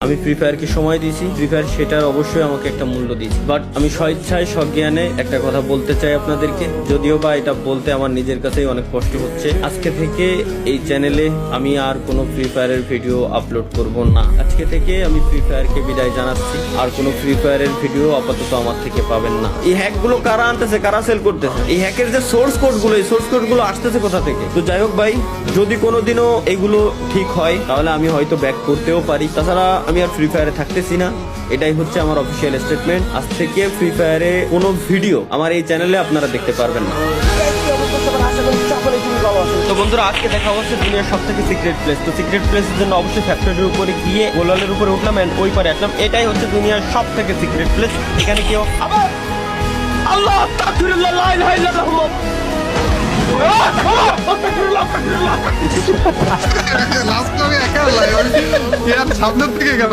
আমি ফ্রি ফায়ারকে সময় দিয়েছি, ফ্রি ফায়ার সেটার অবশ্যই আমাকে একটা মূল্য দিয়েছে। বাট আমি স্বেচ্ছায় সজ্ঞানে একটা কথা বলতে চাই আপনাদেরকে, যদিও বা এটা বলতে আমার নিজের কাছেই অনেক কষ্ট হচ্ছে। আজকে থেকে এই চ্যানেলে আমি আর কোনো ফ্রি ফায়ারের ভিডিও আপলোড করব না। আজকে থেকে আমি ফ্রি ফায়ারকে বিদায় জানাচ্ছি। আর কোনো ফ্রি ফায়ারের ভিডিও আপাতত আমার থেকে পাবেন না। এই হ্যাকগুলো কারা আনতেছে, কারা সেল করতেছে, এই হ্যাকের যে সোর্স কোডগুলো, এই সোর্স কোডগুলো আসতেছে কোথা থেকে? তো যাই হোক ভাই, যদি কোনোদিনও এগুলো ঠিক হয় তাহলে আমি হয়তো ব্যাক করতেও পারি। তাছাড়া আমি আর ফ্রি ফায়ারে থাকতেছি না, এটাই হচ্ছে আমার অফিসিয়াল স্টেটমেন্ট। আজ থেকে ফ্রি ফায়ারে কোনো ভিডিও আমার এই চ্যানেলে আপনারা দেখতে পারবেন না। তো বন্ধুরা, আজকে দেখা হচ্ছে দুনিয়ার সব থেকে সিক্রেট প্লেস। তো সিক্রেট প্লেসের জন্য অবশ্যই ফ্যাক্টরির উপরে গিয়ে গোলালের উপরে উঠলাম এন্ড ওই পারে আসলাম। এটাই হচ্ছে দুনিয়ার সব থেকে সিক্রেট প্লেস। এখানে কেউ আবার আল্লাহ আস্তাগফিরুল্লাহ লা ইলাহা ইল্লাল্লাহ লাস্ট আমি একা সামনের থেকে গেল।